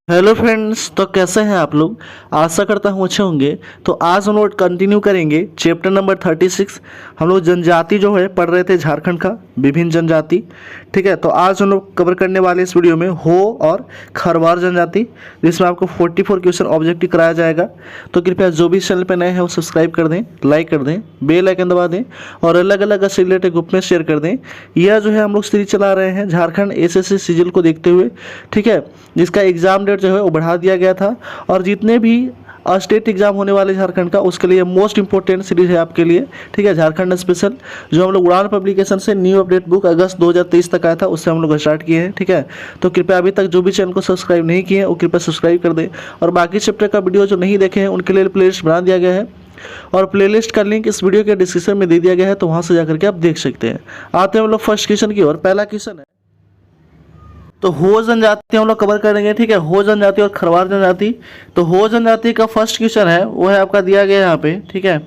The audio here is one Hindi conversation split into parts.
हेलो फ्रेंड्स, तो कैसे हैं आप लोग। आशा करता हूँ अच्छे होंगे। तो आज हम लोग कंटिन्यू करेंगे चैप्टर नंबर 36। हम लोग जनजाति जो है पढ़ रहे थे, झारखंड का विभिन्न जनजाति। ठीक है, तो आज हम लोग कवर करने वाले इस वीडियो में हो और खरवार जनजाति, जिसमें आपको 44 क्वेश्चन ऑब्जेक्टिव कराया जाएगा। तो कृपया जो भी चैनल पर नए हैं वो सब्सक्राइब कर दें, लाइक कर दें, बेल आइकन दबा दें और अलग अलग इससे रिलेटेड ग्रुप में शेयर कर दें। यह जो है हम लोग सीरीज चला रहे हैं झारखंड एसएससी सीजीएल को देखते हुए। ठीक है, जिसका एग्जाम डेट जो है वो बढ़ा दिया गया था और जितने भी स्टेट एग्जाम होने वाले झारखंड का, उसके लिए मोस्ट इंपॉर्टेंट सीरीज है आपके लिए। ठीक है, झारखंड स्पेशल जो हम लोग उड़ान पब्लिकेशन से न्यू अपडेट बुक अगस्त 2023 तक आया था, उससे हम लोग स्टार्ट किए हैं। ठीक है, तो कृपया अभी तक जो भी चैनल को सब्सक्राइब नहीं किए हैं वो कृपया सब्सक्राइब कर दें और बाकी चैप्टर का वीडियो जो नहीं देखे हैं उनके लिए प्लेलिस्ट बना दिया गया है और प्लेलिस्ट का लिंक इस वीडियो के डिस्क्रिप्शन में दे दिया गया है, तो वहाँ से जाकर के आप देख सकते हैं। आते हैं हम लोग फर्स्ट क्वेश्चन की ओर। पहला क्वेश्चन है, तो हो जनजाति हम लोग कवर करेंगे। ठीक है, हो जनजाति और खरवार जनजाति। तो हो जनजाति का फर्स्ट क्वेश्चन है वो है आपका दिया गया यहाँ पे। ठीक है,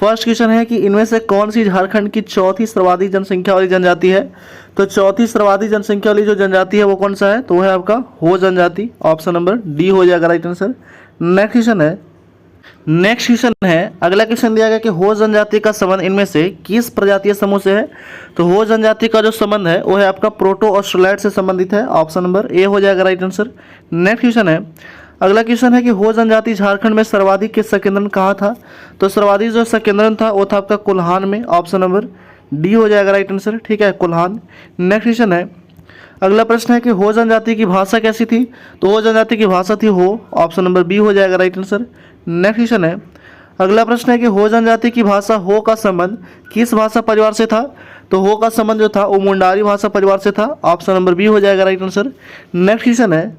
फर्स्ट क्वेश्चन है कि इनमें से कौन सी झारखंड की चौथी सर्वाधिक जनसंख्या वाली जनजाति है। तो चौथी सर्वाधिक जनसंख्या वाली जो जनजाति है वो कौन सा है, तो वो है आपका हो जनजाति। ऑप्शन नंबर डी हो जाएगा राइट आंसर। नेक्स्ट क्वेश्चन है, अगला क्वेश्चन दिया गया कि हो जनजाति का संबंध इनमें से किस प्रजातीय समूह से है। तो हो जनजाति का जो संबंध है वो है आपका प्रोटो ऑस्ट्रेलाइड से संबंधित है। ऑप्शन नंबर ए हो जाएगा राइट आंसर। नेक्स्ट क्वेश्चन है, अगला क्वेश्चन है कि हो जनजाति झारखंड में सर्वाधिक के संकेंद्रण कहाँ था। तो सर्वाधिक जो संकेंद्रण था वो था आपका कोल्हान में। ऑप्शन नंबर डी हो जाएगा राइट आंसर। ठीक है, कोल्हान। नेक्स्ट क्वेश्चन है, अगला प्रश्न है कि हो जनजाति की भाषा कैसी थी। तो हो जनजाति की भाषा थी हो। ऑप्शन नंबर बी हो जाएगा राइट आंसर। नेक्स्ट क्वेश्चन है, अगला प्रश्न है कि हो जनजाति की भाषा हो का संबंध किस भाषा परिवार से था। तो हो का संबंध जो था वो मुंडारी भाषा परिवार से था। ऑप्शन नंबर बी हो जाएगा राइट आंसर। नेक्स्ट क्वेश्चन है,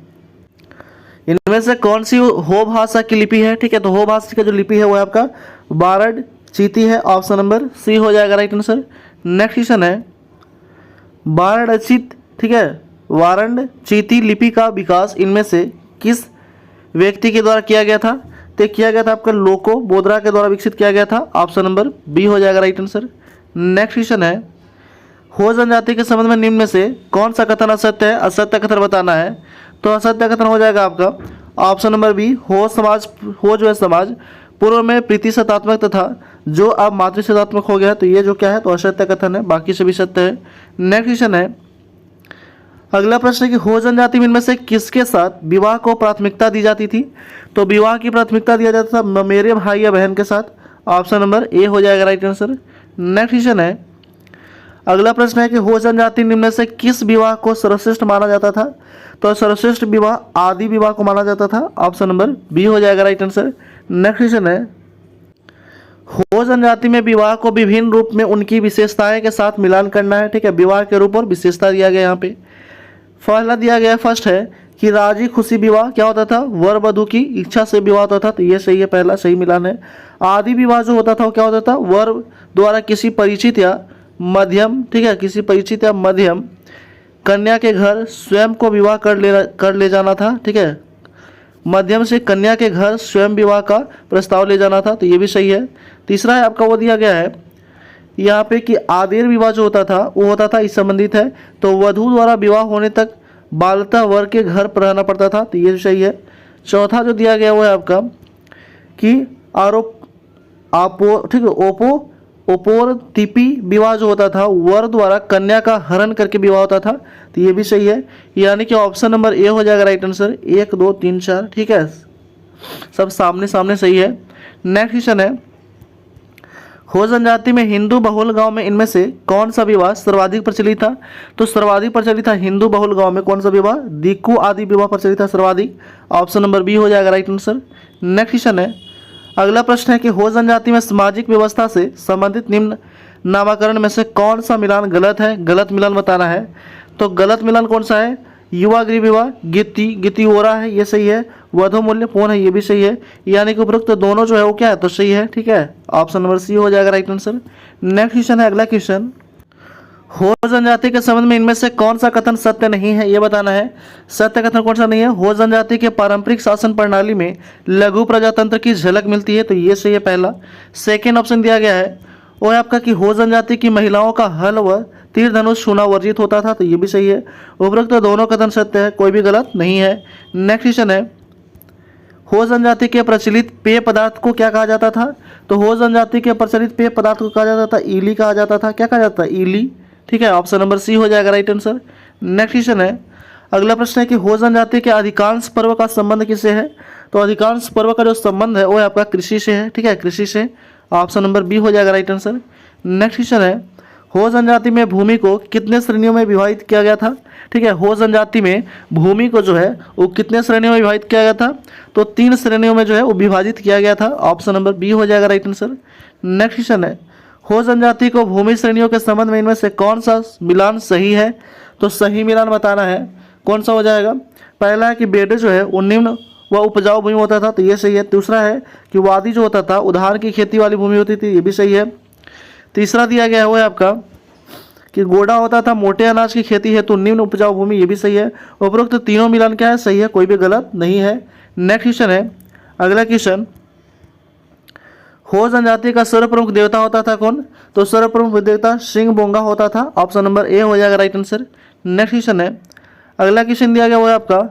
इनमें से कौन सी हो भाषा की लिपि है। ठीक है, तो हो भाषा का जो लिपि है वो है आपका बारड चीती है। ऑप्शन नंबर सी हो जाएगा राइट आंसर। नेक्स्ट क्वेश्चन है, बारड चित, ठीक है, वारंड चीती लिपि का विकास इनमें से किस व्यक्ति के द्वारा किया गया था। तो किया गया था आपका लोको बोधरा के द्वारा विकसित किया गया था। ऑप्शन नंबर बी हो जाएगा राइट आंसर। नेक्स्ट क्वेश्चन है, हो जनजाति के संबंध में निम्न में से कौन सा कथन असत्य है, असत्य कथन बताना है। तो असत्य कथन हो जाएगा आपका ऑप्शन नंबर बी, हो समाज, हो जो है समाज पूर्व में प्रीतिशतात्मक तथा जो अब मातृशतात्मक हो गया। तो ये जो क्या है, तो असत्य कथन है, बाकी सभी सत्य है। नेक्स्ट क्वेश्चन है, अगला प्रश्न है कि हो जनजाति में इनमें से किसके साथ विवाह को प्राथमिकता दी जाती थी। तो विवाह की प्राथमिकता दिया जाता था मेरे भाई या बहन के साथ। ऑप्शन नंबर ए हो जाएगा राइट आंसर। नेक्स्ट क्वेश्चन है, अगला प्रश्न है कि हो जनजाति में से किस विवाह को सर्वश्रेष्ठ माना जाता था। तो सर्वश्रेष्ठ विवाह आदि विवाह को माना जाता था। ऑप्शन नंबर बी हो जाएगा राइट आंसर। नेक्स्ट क्वेश्चन है, हो जनजाति में विवाह को विभिन्न रूप में उनकी विशेषताएं के साथ मिलान करना है। ठीक है, विवाह के रूप और विशेषता दिया गया यहाँ पे। पहला दिया गया फर्स्ट है कि राजी खुशी विवाह क्या होता था, वर वधु की इच्छा से विवाह होता था। तो ये सही है, पहला सही मिलान है। आदि विवाह जो होता था वो क्या होता था, वर द्वारा किसी परिचित या मध्यम, ठीक है, किसी परिचित या मध्यम कन्या के घर स्वयं को विवाह कर ले जाना था। ठीक है, मध्यम से कन्या के घर स्वयं विवाह का प्रस्ताव ले जाना था। तो ये भी सही है। तीसरा है आपका वो दिया गया है यहाँ पे कि आदेर विवाह जो होता था वो होता था इस संबंधित है। तो वधू द्वारा विवाह होने तक बालता वर के घर पर रहना पड़ता था। तो ये भी सही है। चौथा जो दिया गया वो है आपका कि ठीक है, ओपोर तिपी विवाह जो होता था वर द्वारा कन्या का हरण करके विवाह होता था। तो ये भी सही है, यानी कि ऑप्शन नंबर ए हो जाएगा राइट आंसर। 1 2 3 4, ठीक है, सब सामने सामने सही है। नेक्स्ट क्वेश्चन है, हो जनजाति में हिंदू बहुल गांव में इनमें से कौन सा विवाह सर्वाधिक प्रचलित था। तो सर्वाधिक प्रचलित था हिंदू बहुल गांव में कौन सा विवाह, दिक्कू आदि विवाह प्रचलित था सर्वाधिक। ऑप्शन नंबर बी हो जाएगा राइट आंसर। नेक्स्ट क्वेश्चन है, अगला प्रश्न है कि हो जनजाति में सामाजिक व्यवस्था से संबंधित निम्न नामकरण में से कौन सा मिलान गलत है, गलत मिलान बताना है। तो गलत मिलान कौन सा है, युवा गृह विवाह गिति ओरा है, ये सही है। वधु मूल्य पूर्ण है, ये भी सही है। यानी कि उपरोक्त दोनों जो है वो क्या है, तो सही है। ठीक है, ऑप्शन नंबर सी हो जाएगा राइट आंसर। नेक्स्ट क्वेश्चन है, अगला क्वेश्चन, हो जनजाति के संबंध में इनमें से कौन सा कथन सत्य नहीं है, ये बताना है। सत्य कथन कौन सा नहीं है? हो जनजाति के पारंपरिक शासन प्रणाली में लघु प्रजातंत्र की झलक मिलती है, तो ये सही है पहला। सेकेंड ऑप्शन दिया गया है वो है आपका कि हो जनजाति की महिलाओं का हल व तीर धनुष छूना वर्जित होता था, तो ये भी सही है। उपरोक्त तो दोनों कथन सत्य है, कोई भी गलत नहीं है। नेक्स्ट क्वेश्चन है हो जनजाति के प्रचलित पेय पदार्थ को क्या कहा जाता था? तो हो जनजाति के प्रचलित पेय पदार्थ को कहा जाता था ईली कहा जाता था। क्या कहा जाता था? ईली। ठीक है, ऑप्शन नंबर सी हो जाएगा राइट आंसर। नेक्स्ट क्वेश्चन है, अगला प्रश्न है कि हो जनजाति के अधिकांश पर्व का संबंध किससे है? तो अधिकांश पर्व का जो संबंध है वो है आपका कृषि से है। ठीक है, कृषि से, ऑप्शन नंबर बी हो जाएगा राइट आंसर। नेक्स्ट क्वेश्चन है हो जनजाति में भूमि को कितने श्रेणियों में विभाजित किया गया था? ठीक है, हो जनजाति में भूमि को जो है वो कितने श्रेणियों में विभाजित किया गया था? तो 3 श्रेणियों में जो है वो विभाजित किया गया था, ऑप्शन नंबर बी हो जाएगा राइट आंसर। नेक्स्ट क्वेश्चन है हो जनजाति को भूमि श्रेणियों के संबंध में इनमें से कौन सा मिलान सही है? तो सही मिलान बताना है, कौन सा हो जाएगा? पहला है कि बेडे जो है वो निम्न व उपजाऊ भूमि होता था, तो ये सही है। दूसरा है कि वादी जो होता था उधार की खेती वाली भूमि होती थी, ये भी सही है। तीसरा दिया गया है वो है आपका कि गोडा होता था मोटे अनाज की खेती हेतु निम्न उपजाऊ भूमि, ये भी सही है। उपरोक्त तीनों मिलान क्या है? सही है, कोई भी गलत नहीं है। नेक्स्ट क्वेश्चन है, अगला क्वेश्चन, हो जनजाति का सर्व प्रमुख देवता होता था कौन? तो सर्व प्रमुख देवता सिंह बोंगा होता था, ऑप्शन नंबर ए हो जाएगा राइट आंसर। नेक्स्ट क्वेश्चन है, अगला क्वेश्चन दिया गया वो है आपका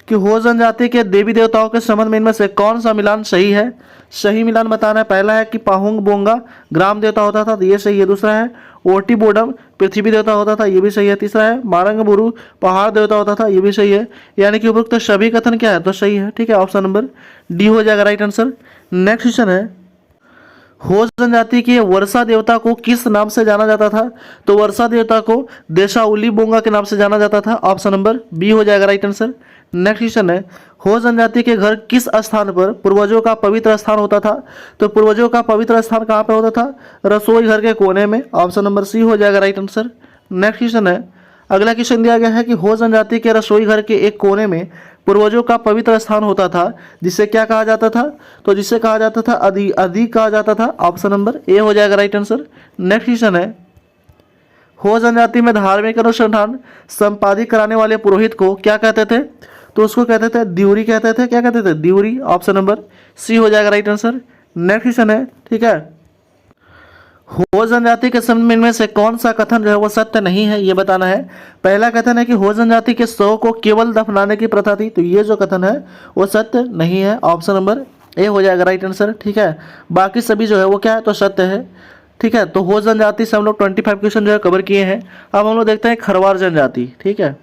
कि हो जनजाति के देवी देवताओं के संबंध में इनमें से कौन सा मिलान सही है? सही मिलान बताना है। पहला है कि पाहुंग बोंगा ग्राम देवता होता था, तो ये सही है। दूसरा है ओटी बोडम पृथ्वी देवता होता था, ये भी सही है। तीसरा है मारंग बुरु पहाड़ देवता होता था, ये भी सही है। यानी कि उपरोक्त सभी कथन क्या है? तो सही है। ठीक है, ऑप्शन नंबर डी हो जाएगा राइट आंसर। नेक्स्ट क्वेश्चन है हो जनजाति के वर्षा देवता को किस नाम से जाना जाता था? तो वर्षा देवता को देशाउली बोंगा के नाम से जाना जाता था, ऑप्शन नंबर बी हो जाएगा राइट आंसर। नेक्स्ट क्वेश्चन है हो जनजाति के घर किस स्थान पर पूर्वजों का पवित्र स्थान होता था? तो पूर्वजों का पवित्र स्थान कहाँ पे होता था? रसोई घर के कोने में, ऑप्शन नंबर सी हो जाएगा राइट आंसर। नेक्स्ट क्वेश्चन है, अगला क्वेश्चन दिया गया है कि हो जनजाति के रसोई घर के एक कोने में पूर्वजों का पवित्र स्थान होता था, जिसे क्या कहा जाता था? तो जिसे कहा जाता था अधि कहा जाता था, ऑप्शन नंबर ए हो जाएगा राइट आंसर। नेक्स्ट क्वेश्चन है हो जनजाति में धार्मिक अनुष्ठान संपादित कराने वाले पुरोहित को क्या कहते थे? तो उसको कहते थे द्यूरी कहते थे। क्या कहते थे? द्यूरी, ऑप्शन नंबर सी हो जाएगा राइट आंसर। नेक्स्ट क्वेश्चन है, ठीक है, हो जनजाति के संबंध में इनमें से कौन सा कथन जो है वो सत्य नहीं है, ये बताना है। पहला कथन है कि हो जनजाति के शव को केवल दफनाने की प्रथा थी, तो ये जो कथन है वो सत्य नहीं है, ऑप्शन नंबर ए हो जाएगा राइट आंसर। ठीक है, बाकी सभी जो है वो क्या है? तो सत्य है। ठीक है, तो हो जनजाति से हम लोग 25 क्वेश्चन जो है कवर किए हैं। अब हम लोग देखते हैं खरवार जनजाति। ठीक है,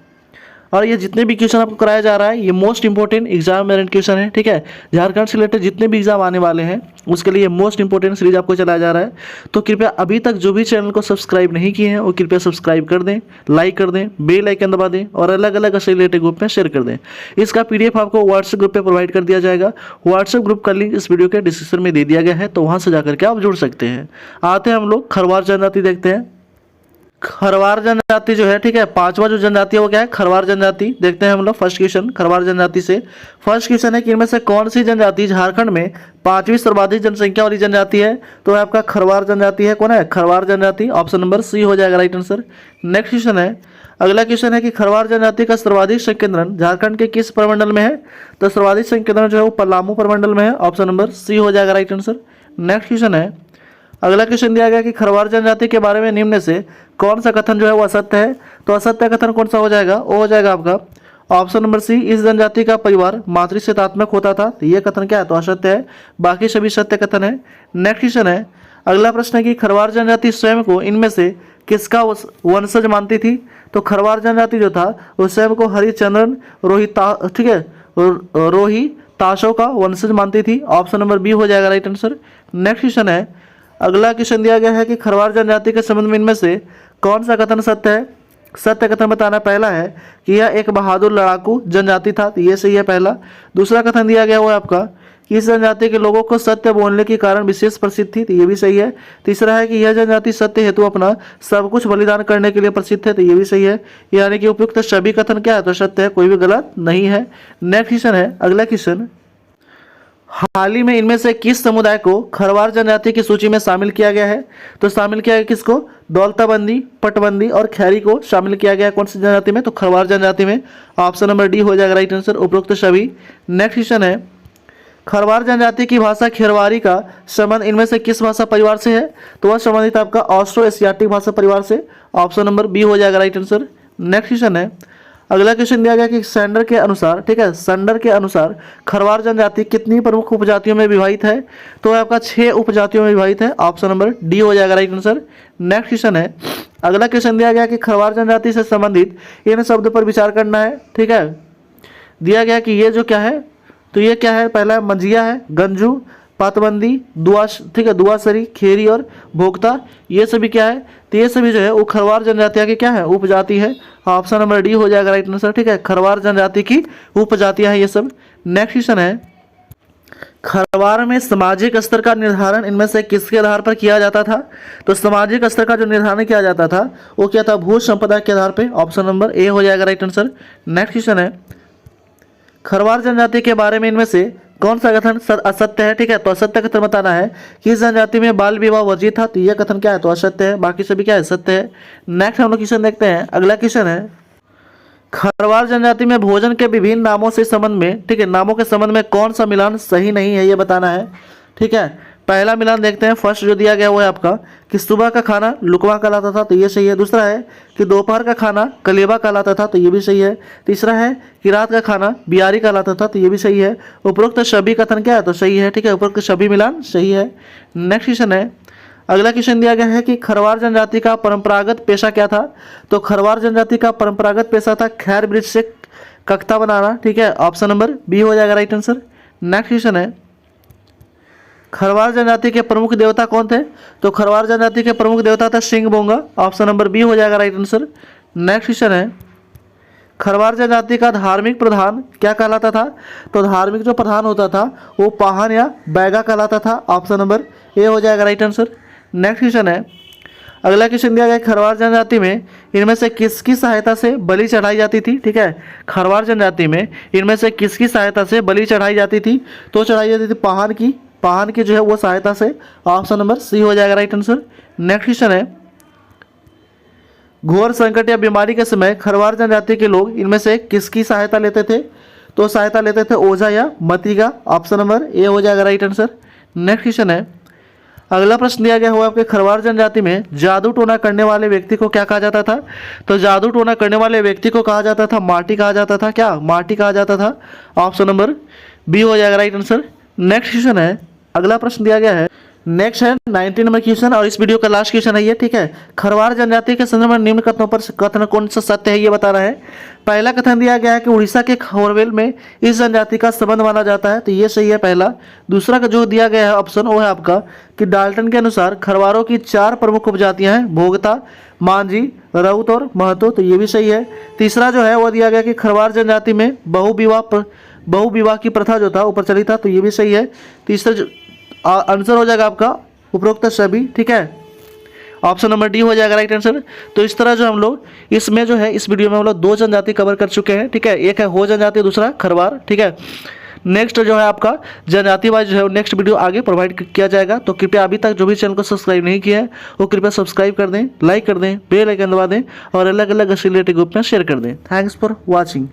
और ये जितने भी क्वेश्चन आपको कराया जा रहा है ये most important exam merit question है। ठीक है, झारखंड से रिलेटेड जितने भी एग्जाम आने वाले हैं उसके लिए मोस्ट इंपॉर्टेंट सीरीज आपको चलाया जा रहा है। तो कृपया अभी तक जो भी चैनल को सब्सक्राइब नहीं किए हैं वो कृपया सब्सक्राइब कर दें, लाइक कर दें, बेल आइकन दबा दें और अलग अलग ऐसे रिलेटेड ग्रुप में शेयर कर दें। इसका PDF आपको व्हाट्सएप ग्रुप पर प्रोवाइड कर दिया जाएगा। व्हाट्सएप ग्रुप का लिंक इस वीडियो के डिस्क्रिप्शन में दे दिया गया है, तो वहाँ से जाकर के आप जुड़ सकते हैं। आते हैं हम लोग खरवार जनजाति देखते हैं। खरवार जनजाति जो है, ठीक है, 5वां जो जनजाति है वो क्या है? खरवार जनजाति। देखते हैं हम लोग फर्स्ट क्वेश्चन खरवार जनजाति से। फर्स्ट क्वेश्चन है कि इनमें से कौन सी जनजाति झारखंड में 5वीं सर्वाधिक जनसंख्या वाली जनजाति है? तो आपका खरवार जनजाति है। कौन है? खरवार जनजाति, ऑप्शन नंबर सी हो जाएगा राइट आंसर। नेक्स्ट क्वेश्चन है, अगला क्वेश्चन है कि खरवार जनजाति का सर्वाधिक संकेंद्रण झारखंड के किस प्रमंडल में है? तो सर्वाधिक संकेंद्रण जो है वो पलामू प्रमंडल में है, ऑप्शन नंबर सी हो जाएगा राइट आंसर। नेक्स्ट क्वेश्चन है, अगला क्वेश्चन दिया गया कि खरवार जनजाति के बारे में निम्न में से कौन सा कथन जो है वो असत्य है? तो असत्य कथन कौन सा हो जाएगा? वो हो जाएगा आपका ऑप्शन नंबर सी, इस जनजाति का परिवार मातृश्वेतात्मक होता था, तो ये कथन क्या है? तो असत्य है। बाकी सभी सत्य कथन है। नेक्स्ट क्वेश्चन है, अगला प्रश्न है कि खरवार जनजाति स्वयं को इनमें से किसका वंशज मानती थी? तो खरवार जनजाति जो था वो स्वयं को हरिचंद्रन रोहिताशों का वंशज मानती थी, ऑप्शन नंबर बी हो जाएगा राइट आंसर। नेक्स्ट क्वेश्चन है, अगला क्वेश्चन दिया गया है कि खरवार जनजाति के संबंध में इनमें से कौन सा कथन सत्य है? सत्य कथन बताना। पहला है कि यह एक बहादुर लड़ाकू जनजाति था, तो ये सही है पहला। दूसरा कथन दिया गया वो है आपका कि इस जनजाति के लोगों को सत्य बोलने के कारण विशेष प्रसिद्ध थी, तो ये भी सही है। तीसरा है कि यह जनजाति सत्य हेतु अपना सब कुछ बलिदान करने के लिए प्रसिद्ध है, तो ये भी सही है। यानी कि उपयुक्त सभी कथन क्या है? तो सत्य है, कोई भी गलत नहीं है। नेक्स्ट क्वेश्चन है, अगला क्वेश्चन, हाल ही में इनमें से किस समुदाय को खरवार जनजाति की सूची में शामिल किया गया है? तो शामिल किया गया किसको? दौलताबंदी, पटबंदी और खैरी को शामिल किया गया कौन सी जनजाति में? तो खरवार जनजाति में। ऑप्शन नंबर डी हो जाएगा राइट आंसर, उपरोक्त सभी। नेक्स्ट क्वेश्चन है, खरवार जनजाति की भाषा खेरवारी का संबंध इनमें से किस भाषा परिवार से है? तो वह संबंधित आपका ऑस्ट्रो एशियाटिक भाषा परिवार से। ऑप्शन नंबर बी हो जाएगा राइट आंसर। नेक्स्ट क्वेश्चन है, अगला क्वेश्चन दिया गया कि सेंडर के अनुसार, ठीक है, सेंडर के अनुसार खरवार जनजाति कितनी प्रमुख उपजातियों में विभाजित है? तो आपका 6 उपजातियों में विभाजित है। ऑप्शन नंबर डी हो जाएगा राइट आंसर। नेक्स्ट क्वेश्चन है, अगला क्वेश्चन दिया गया कि खरवार जनजाति से संबंधित इन शब्द पर विचार करना है। ठीक है, दिया गया कि ये जो क्या है, तो ये क्या है? पहला मंजिया है, गंजू, पातबंदी, ठीक है, दुआसरी, खेरी और भोक्ता, ये सभी क्या है? तो ये सभी जो है वो खरवार जनजातियाँ की क्या है? उपजाति है। ऑप्शन नंबर डी हो जाएगा राइट आंसर। ठीक है, खरवार जनजाति की उपजातियाँ हैं ये सब। नेक्स्ट क्वेश्चन है, खरवार में सामाजिक स्तर का निर्धारण इनमें से किसके आधार पर किया जाता था? तो सामाजिक स्तर का जो निर्धारण किया जाता था वो क्या था? भू संपदा के आधार पर। ऑप्शन नंबर ए हो जाएगा राइट आंसर। नेक्स्ट क्वेश्चन है, खरवार जनजाति के बारे में इनमें से कौन सा कथन असत्य है? ठीक है, तो असत्य कथन बताना है कि इस जनजाति में बाल विवाह वर्जित था, तो यह कथन क्या है? तो असत्य है। बाकी सभी क्या है? सत्य है। नेक्स्ट हम लोग क्वेश्चन देखते हैं। अगला क्वेश्चन है, खरवार जनजाति में भोजन के विभिन्न नामों से संबंध में, ठीक है, नामों के संबंध में कौन सा मिलान सही नहीं है, ये बताना है। ठीक है, पहला मिलान देखते हैं। फर्स्ट जो दिया गया वो है आपका कि सुबह का खाना लुकवा कहलाता था, तो ये सही है। दूसरा है कि दोपहर का खाना कलेबा कहलाता था, तो ये भी सही है। तीसरा है कि रात का खाना बियारी कहलाता था, तो ये भी सही है। उपरोक्त सभी कथन क्या है? तो सही है। ठीक है, उपरोक्त सभी मिलान सही है। नेक्स्ट क्वेश्चन है, अगला क्वेश्चन दिया गया है कि खरवार जनजाति का परंपरागत पेशा क्या था? तो खरवार जनजाति का परंपरागत पेशा था खैर ब्रिज से कख्ता बनाना। ठीक है, ऑप्शन नंबर बी हो जाएगा राइट आंसर। नेक्स्ट क्वेश्चन है, खरवार जनजाति के प्रमुख देवता कौन थे? तो खरवार जनजाति के प्रमुख देवता था सिंह बोंगा। ऑप्शन नंबर बी हो जाएगा राइट आंसर। नेक्स्ट क्वेश्चन है, खरवार जनजाति का धार्मिक प्रधान क्या कहलाता था? तो धार्मिक जो प्रधान होता था वो पाहन या बैगा कहलाता था। ऑप्शन नंबर ए हो जाएगा राइट आंसर। नेक्स्ट क्वेश्चन है, अगला क्वेश्चन दिया गया खरवार जनजाति में इनमें से किसकी सहायता से बलि चढ़ाई जाती थी? ठीक है, खरवार जनजाति में इनमें से किसकी सहायता से बलि चढ़ाई जाती थी? तो चढ़ाई जाती थी पाहन की जो है वो सहायता से। ऑप्शन नंबर सी हो जाएगा राइट आंसर। नेक्स्ट क्वेश्चन है, घोर संकट या बीमारी के समय खरवार जनजाति के लोग इनमें से किसकी सहायता लेते थे? तो सहायता लेते थे ओझा या मती का। ऑप्शन नंबर ए हो जाएगा राइट आंसर। नेक्स्ट क्वेश्चन है, अगला प्रश्न दिया गया हुआ आपके खरवार जनजाति में जादू टोना करने वाले व्यक्ति को क्या कहा जाता था? तो जादू टोना करने वाले व्यक्ति को कहा जाता था माटी कहा जाता था। क्या? माटी कहा जाता था। ऑप्शन नंबर बी हो जाएगा राइट आंसर। नेक्स्ट क्वेश्चन है, अगला प्रश्न दिया गया है, नेक्स्ट है 19 नंबर क्वेश्चन और इस वीडियो का लास्ट क्वेश्चन है ये। ठीक है, खरवार जनजाति के संदर्भ में निम्न कथनों पर कथन कौन सा सत्य है ये बताना है। पहला कथन दिया गया है कि उड़ीसा के खोरवेल में इस जनजाति का संबंध माना जाता है, तो ये सही है पहला। दूसरा का जो दिया गया है ऑप्शन वो है आपका कि डाल्टन के अनुसार खरवारों की 4 प्रमुख उपजातियां हैं, भोगता, मांझी, राउत और महतो, तो ये भी सही है। तीसरा जो है वो दिया गया कि खरवार जनजाति में बहुविवाह की प्रथा जो था वो प्रचलित था, तो ये भी सही है। तीसरा जो आंसर हो जाएगा आपका उपरोक्त सभी। ठीक है, ऑप्शन नंबर डी हो जाएगा राइट आंसर। तो इस तरह जो हम लोग इसमें जो है इस वीडियो में हम लोग 2 जनजाति कवर कर चुके हैं। ठीक है, एक है हो जनजाति, दूसरा खरवार। ठीक है, नेक्स्ट जो है आपका जनजाति वाइज जो है नेक्स्ट वीडियो आगे प्रोवाइड किया जाएगा। तो कृपया अभी तक जो भी चैनल को सब्सक्राइब नहीं किया है वो कृपया सब्सक्राइब कर दें, लाइक कर दें, बेल आइकन दबा दें और अलग अलग रिलेटेड ग्रुप में शेयर कर दें। Thanks for watching.